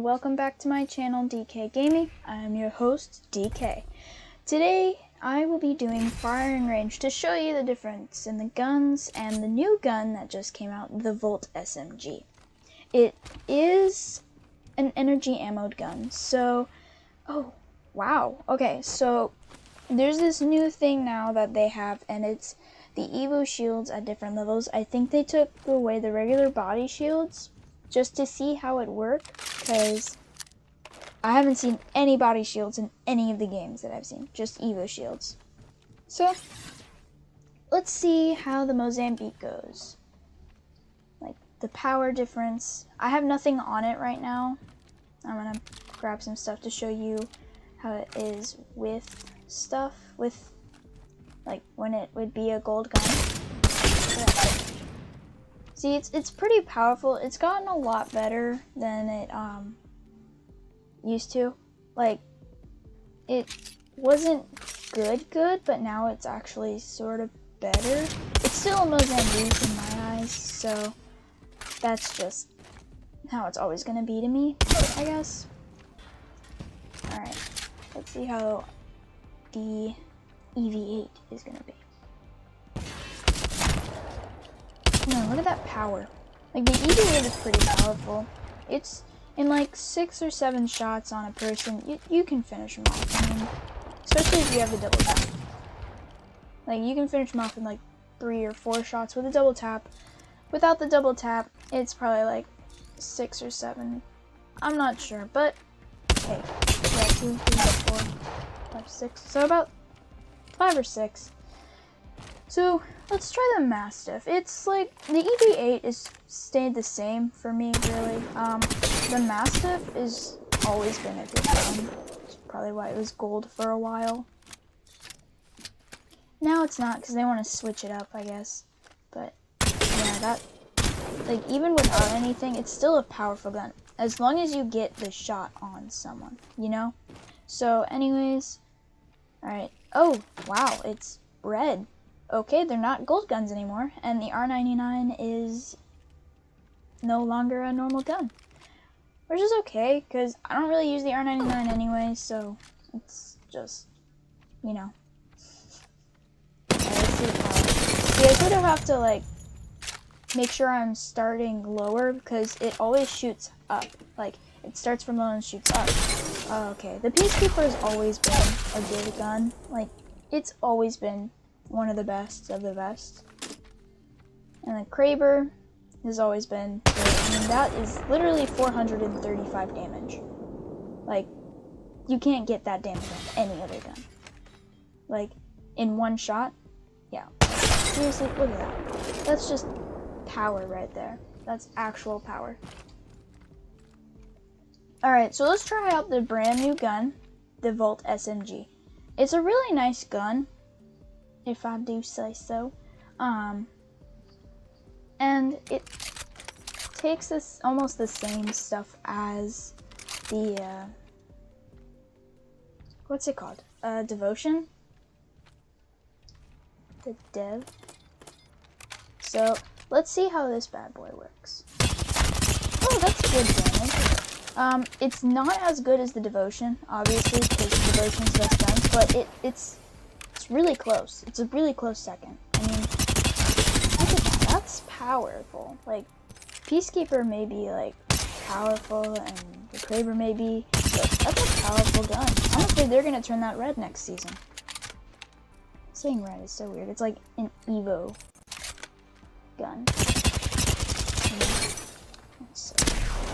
welcome back to my channel DK Gaming. I am your host DK. Today I will be doing firing range to show you the difference in the guns and the new gun that just came out, the Volt SMG. It is an energy ammoed gun, so oh wow, okay, so there's this new thing now that they have, and it's the Evo shields at different levels. I think they took away the regular body shields just to see how it worked, because I haven't seen any body shields in any of the games that I've seen, just Evo shields. So let's see how the Mozambique goes. Like the power difference. I have nothing on it right now. I'm gonna grab some stuff to show you how it is with stuff, with like when it would be a gold gun. See, it's pretty powerful. It's gotten a lot better than it used to. Like, it wasn't good, but now it's actually sort of better. It's still a Mozambique in my eyes, so that's just how it's always gonna be to me, I guess. Alright, let's see how the EV8 is gonna be. No, look at that power. Like, the EV8 is pretty powerful. It's in like 6 or 7 shots on a person, you can finish them off. I mean, especially if you have the double tap. Like, you can finish them off in like 3 or 4 shots with a double tap. Without the double tap, it's probably like 6 or 7. I'm not sure, but hey, yeah, 2, 3, 4, 5, 6. So about 5 or 6. So let's try the Mastiff. It's like the EV8 is stayed the same for me, really. The Mastiff is always been a good gun. That's probably why it was gold for a while. Now it's not, because they want to switch it up, I guess. But yeah, that, like, even without anything, it's still a powerful gun as long as you get the shot on someone, you know. So anyways, all right. Oh wow, it's red. Okay, they're not gold guns anymore, and the R99 is no longer a normal gun. Which is okay, because I don't really use the R99 anyway, so it's just, you know. Alright, let's see the power. See, I sort of have to, like, make sure I'm starting lower, because it always shoots up. Like, it starts from low and shoots up. Okay, the Peacekeeper has always been a good gun. Like, it's always been one of the best of the best. And the Kraber has always been good. I mean, that is literally 435 damage. Like, you can't get that damage on any other gun. Like, in one shot? Yeah. Seriously, look at that. That's just power right there. That's actual power. Alright, so let's try out the brand new gun, the Volt SMG. It's a really nice gun, if I do say so. And it takes this almost the same stuff as the what's it called? Devotion? The Dev. So let's see how this bad boy works. Oh, that's good damage. It's not as good as the Devotion, obviously, because the Devotion's best guns, but it's really close. It's a really close second. I mean, look at that. That's powerful. Like, Peacekeeper may be, like, powerful, and the Kraber may be, but that's a powerful gun. Honestly, they're gonna turn that red next season. Saying red is so weird. It's like an Evo gun.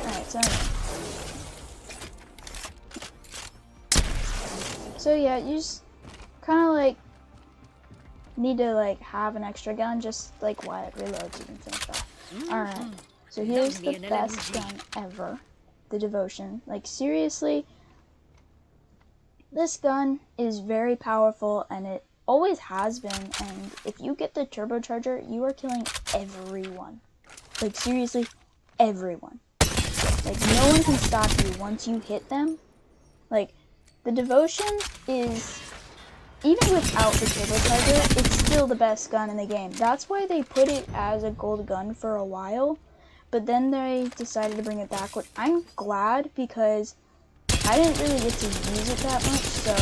Alright, so anyway. So yeah, you just kind of like need to like have an extra gun just like while it reloads, you can finish off. Alright, so here's the best gun ever, the Devotion. Like, seriously, this gun is very powerful, and it always has been, and if you get the turbocharger, you are killing everyone. Like, seriously, everyone. Like, no one can stop you once you hit them. Like, the Devotion is, even without the turbocharger, it's still the best gun in the game. That's why they put it as a gold gun for a while. but then they decided to bring it back, which I'm glad because I didn't really get to use it that much, so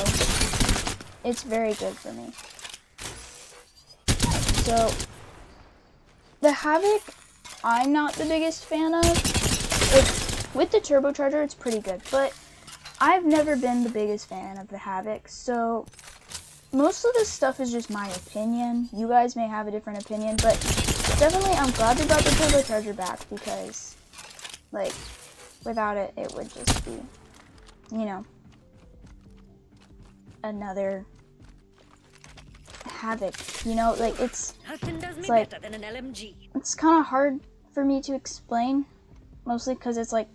it's very good for me. So, the Havoc, I'm not the biggest fan of. With the turbocharger, it's pretty good, but I've never been the biggest fan of the Havoc, so most of this stuff is just my opinion. You guys may have a different opinion, but definitely I'm glad they brought the turbocharger back because, like, without it, it would just be, you know, another Havoc, you know, like it's like, it's kind of hard for me to explain, mostly because it's like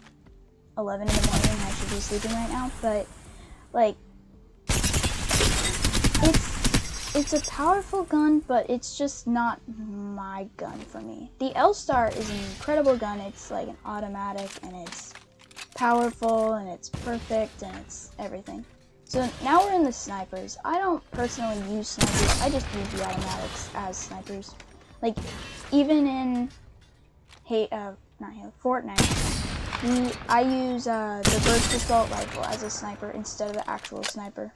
11 in the morning and I should be sleeping right now, but like it's a powerful gun, but it's just not my gun for me. The L-Star is an incredible gun. It's like an automatic and it's powerful and it's perfect and it's everything. So now we're in the snipers. I don't personally use snipers. I just use the automatics as snipers. Like, even in Fortnite, I use the burst assault rifle as a sniper instead of the actual sniper.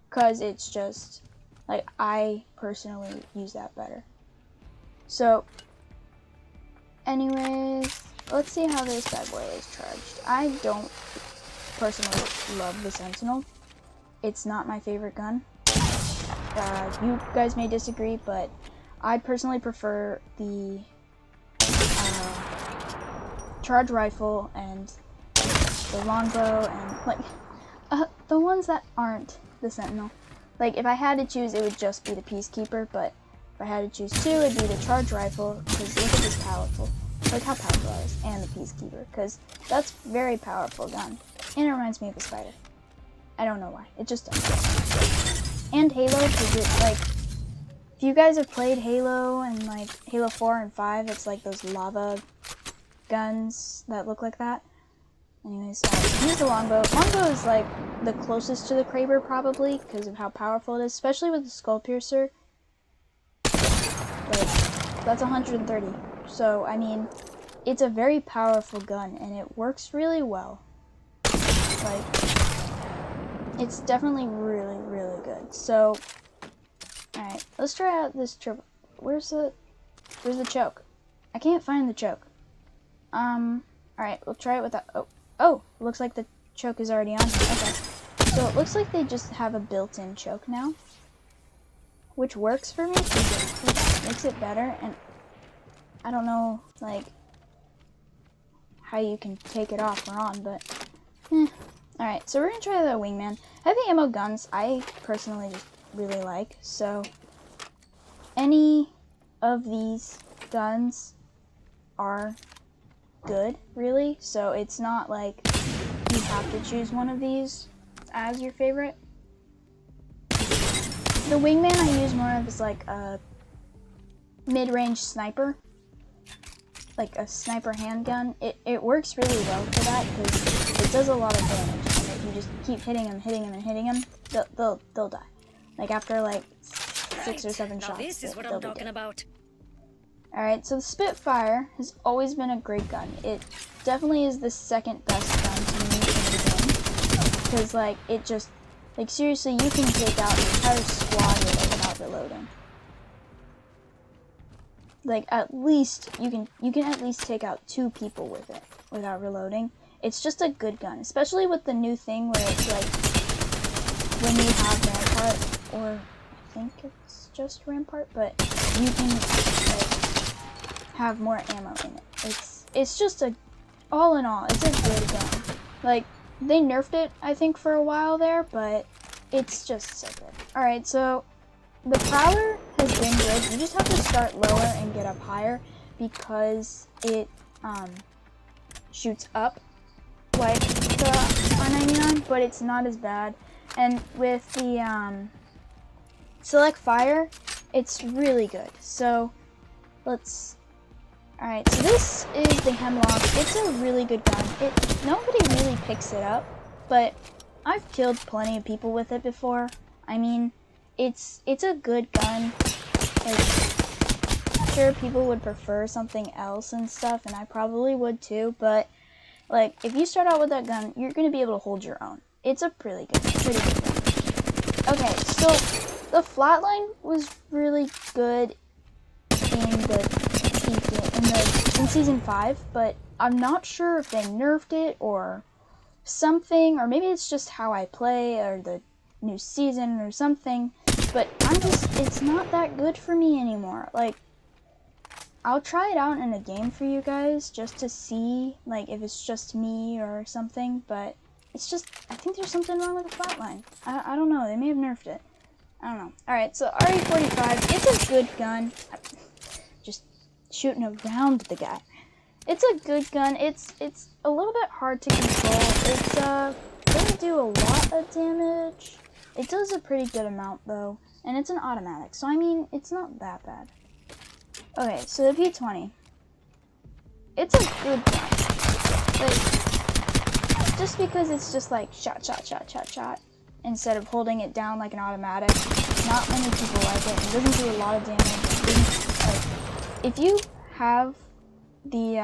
Because it's just, like, I personally use that better. So, anyways, let's see how this bad boy is charged. I don't personally love the Sentinel. It's not my favorite gun. You guys may disagree, but I personally prefer the charge rifle and the longbow and like the ones that aren't the Sentinel. Like, if I had to choose, it would just be the Peacekeeper, but if I had to choose two, it'd be the charge rifle, because look at this powerful. Look how powerful it is, and the Peacekeeper, because that's a very powerful gun. And it reminds me of a spider. I don't know why. It just does. And Halo, because it's like, if you guys have played Halo and like Halo 4 and 5, it's like those lava guns that look like that. Anyways, use the longbow. Longbow is like the closest to the Kraber probably because of how powerful it is, especially with the Skull Piercer. Like, that's 130. So, I mean, it's a very powerful gun and it works really well. Like, it's definitely really, really good. So, alright, let's try out this triple. Where's the choke? I can't find the choke. Alright, we'll try it with that. Oh, looks like the choke is already on. Okay. So it looks like they just have a built-in choke now, which works for me because it makes it better, and I don't know, like, how you can take it off or on, but Alright, so we're gonna try the Wingman. Heavy ammo guns, I personally just really like, so any of these guns are good, really, so it's not like you have to choose one of these as your favorite. The Wingman I use more of as like a mid-range sniper, like a sniper handgun. It works really well for that because it does a lot of damage, and if you just keep hitting them, they'll die. Like after like 6 or 7 shots, this is what I'm talking about. Alright, so the Spitfire has always been a great gun. It definitely is the second best gun to me in the game. Because, like, it just, like, seriously, you can take out an entire squad with it without reloading. Like, at least, you can at least take out 2 people with it without reloading. It's just a good gun, especially with the new thing where it's, like, when you have Rampart, or I think it's just Rampart, but you can, like, have more ammo in it. It's just all in all, it's a good gun. Like, they nerfed it, I think, for a while there, but it's just so good. Alright, so the Prowler has been good. You just have to start lower and get up higher because it shoots up like the R99, but it's not as bad. And with the Select Fire, it's really good. So alright, so this is the Hemlock. It's a really good gun. Nobody really picks it up, but I've killed plenty of people with it before. I mean, it's a good gun. Like, sure people would prefer something else and stuff, and I probably would too, but like, if you start out with that gun, you're going to be able to hold your own. It's a pretty good gun. Okay, so the flatline was really good in season 5, but I'm not sure if they nerfed it or something, or maybe it's just how I play or the new season or something, but it's not that good for me anymore. Like, I'll try it out in a game for you guys just to see, like, if it's just me or something, but it's just, I think there's something wrong with the flatline. I don't know, they may have nerfed it. I don't know. Alright, so RE45, it's a good gun. Just shooting around the guy. It's a good gun. It's a little bit hard to control. It's doesn't do a lot of damage. It does a pretty good amount though, and it's an automatic, so I mean, it's not that bad. Okay, so the P20. It's a good gun. Like, just because it's just like shot, shot, shot, shot, shot, instead of holding it down like an automatic, not many people like it. It doesn't do a lot of damage. Like, if you have the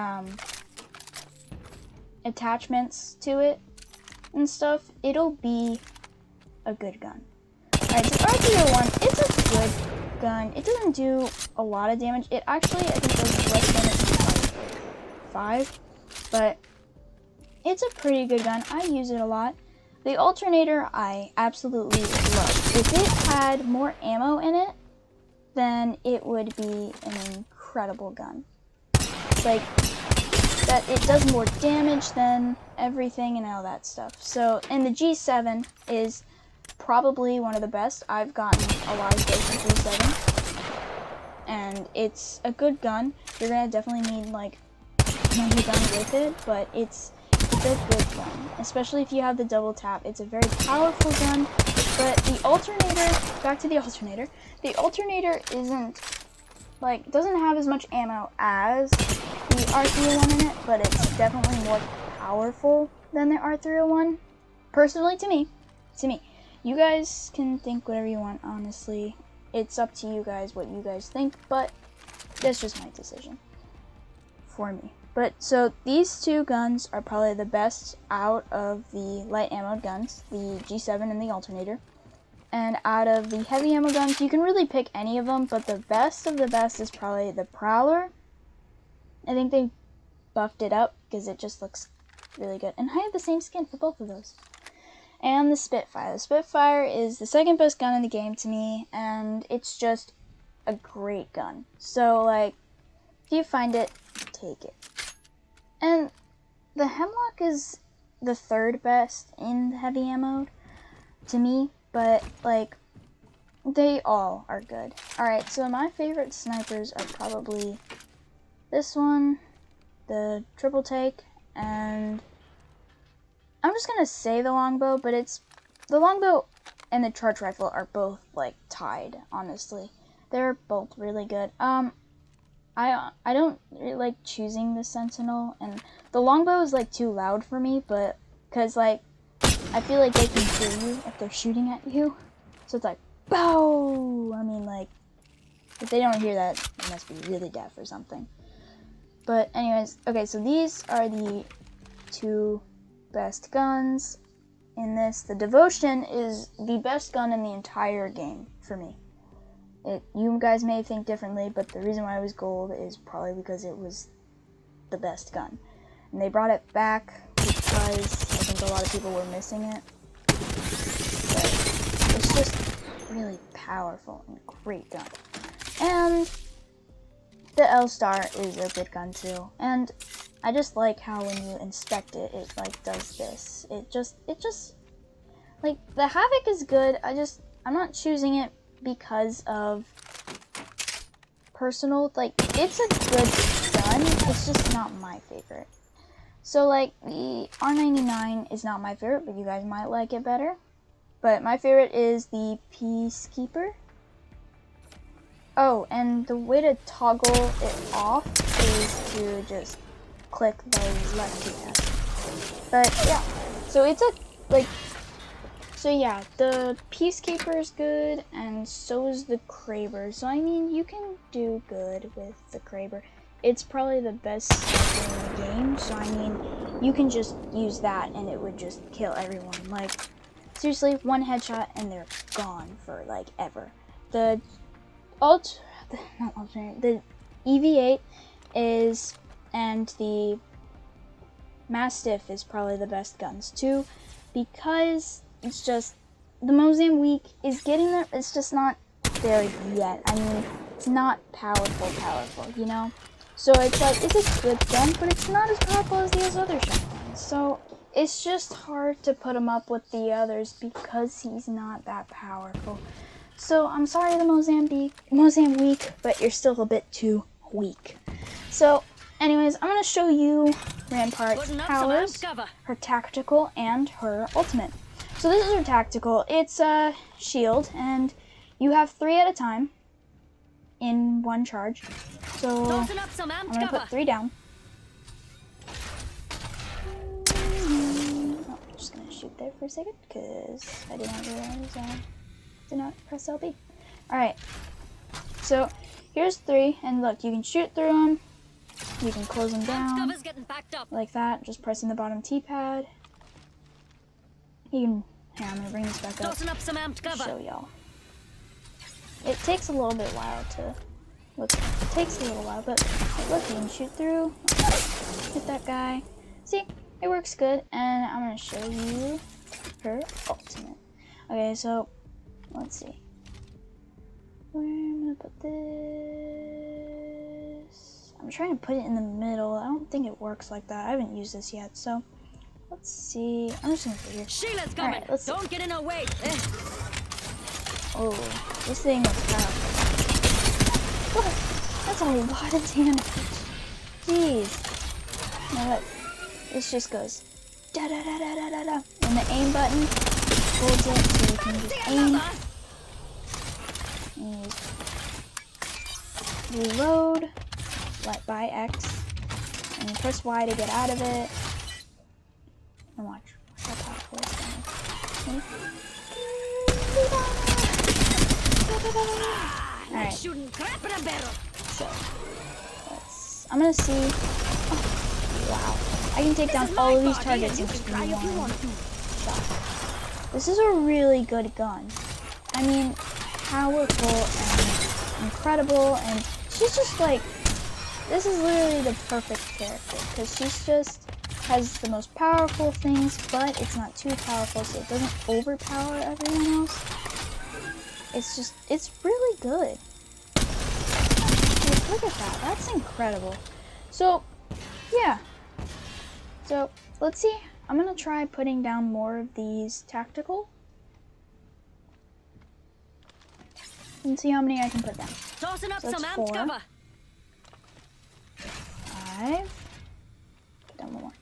attachments to it and stuff, it'll be a good gun. Alright, so R301, it's a good gun. It doesn't do a lot of damage. It actually, I think, does less damage than 5, but it's a pretty good gun. I use it a lot. The alternator, I absolutely love. If it had more ammo in it, then it would be an incredible gun. Like, that it does more damage than everything and all that stuff. So, and the G7 is probably one of the best. I've gotten a lot of kills with G7, and it's a good gun. You're gonna definitely need like another gun with it, but it's a good gun, especially if you have the double tap. It's a very powerful gun, but the alternator, back to the alternator isn't, like, doesn't have as much ammo as the R301 in it, but it's definitely more powerful than the R301. Personally, to me. You guys can think whatever you want, honestly. It's up to you guys what you guys think, but that's just my decision for me. But, so, these two guns are probably the best out of the light ammo guns, the G7 and the alternator. And out of the heavy ammo guns, you can really pick any of them, but the best of the best is probably the Prowler. I think they buffed it up because it just looks really good. And I have the same skin for both of those. And the Spitfire. The Spitfire is the second best gun in the game to me, and it's just a great gun. So, like, if you find it, take it. And the Hemlock is the third best in the heavy ammo to me, but, like, they all are good. Alright, so my favorite snipers are probably this one, the triple take, and I'm just gonna say the longbow, but it's the longbow and the charge rifle are both like tied, honestly. They're both really good. I don't really like choosing the sentinel, and the longbow is like too loud for me, but because like I feel like they can hear you if they're shooting at you. So it's like, bow! I mean, like, if they don't hear that, they must be really deaf or something. But anyways, okay, so these are the two best guns in this. The Devotion is the best gun in the entire game for me. You guys may think differently, but the reason why it was gold is probably because it was the best gun. And they brought it back because I think a lot of people were missing it. But it's just really powerful and great gun. And the L-Star is a good gun too. And I just like how when you inspect it, it like does this. It just like the Havoc is good. I'm not choosing it because of personal, like, it's a good gun, it's just not my favorite. So like the R99 is not my favorite, but you guys might like it better. But my favorite is the Peacekeeper. Oh, and the way to toggle it off is to just click the left keypad. But yeah, so it's a, like, So yeah, the Peacekeeper is good, and so is the Kraber. So I mean, you can do good with the Kraber. It's probably the best sniper in the game, so I mean, you can just use that and it would just kill everyone. Like, seriously, one headshot and they're gone for like ever. The the EV8 is, and the Mastiff is probably the best guns too, because it's just, the Mozambique is getting there, it's just not there yet. I mean, it's not powerful, you know? So it's like, it's a good gun, but it's not as powerful as these other shotguns. So it's just hard to put him up with the others because he's not that powerful. So I'm sorry, the Mozambique, but you're still a bit too weak. So anyways, I'm going to show you Rampart's powers, her tactical, and her ultimate. So this is her tactical. It's a shield, and you have 3 at a time in one charge. So I'm going to put 3 down. Oh, I'm just going to shoot there for a second because I did not realize I did not press LB. Alright, so here's 3, and look, you can shoot through them. You can close them down like that, just pressing the bottom T-pad. You can, here, I'm gonna bring this back up to show y'all. It takes a little bit while to, look, it takes a little while, but look, you can shoot through, hit that guy. See, it works good, and I'm gonna show you her ultimate. Okay, so, let's see. Where I'm gonna put this. I'm trying to put it in the middle. I don't think it works like that. I haven't used this yet, so let's see. I'm just gonna put it here. Sheila's coming. Alright, let's see. Don't get in her way. Oh, this thing is powerful. What? That's a lot of damage. Jeez. Now look, this just goes da da da da da da da. And the aim button holds it so you can just aim. And reload, let by X, and you press Y to get out of it. And watch how powerful it's going. Alright. Shooting crap in a barrel. So I'm gonna see. Oh, wow. I can take down all of these targets in just one shot. This is a really good gun. I mean, powerful and incredible, and she's just like, this is literally the perfect character because she's just has the most powerful things, but it's not too powerful, so it doesn't overpower everyone else. It's just, it's really good. Like, look at that, that's incredible. So yeah, so let's see, I'm gonna try putting down more of these tactical and see how many I can put down. Tossing up So some that's amped 4, cover. 5, put down one more.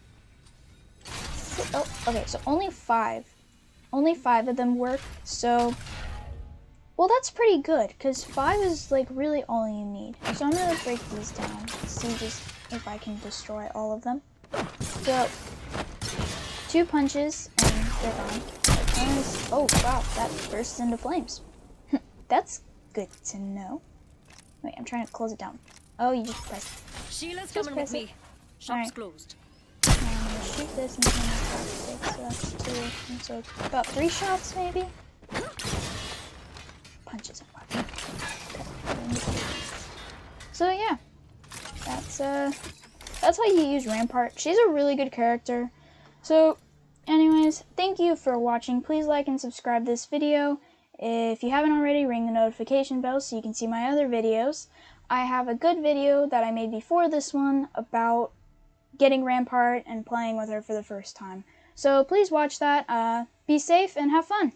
6, oh, okay, so only 5 of them work, so, well, that's pretty good, because 5 is, like, really all you need. So I'm gonna break these down, see just if I can destroy all of them. So, 2 punches, and they're gone. Oh, wow, that bursts into flames. That's good to know. Wait, I'm trying to close it down. Oh, you just press. Sheila's coming with me. Shop's closed. I'm gonna shoot this and then so that's 2. And so about 3 shots maybe. Punches and weapons. Okay. So yeah, that's how you use Rampart. She's a really good character. So, anyways, thank you for watching. Please like and subscribe this video. If you haven't already, ring the notification bell so you can see my other videos. I have a good video that I made before this one about getting Rampart and playing with her for the first time. So please watch that. Be safe and have fun.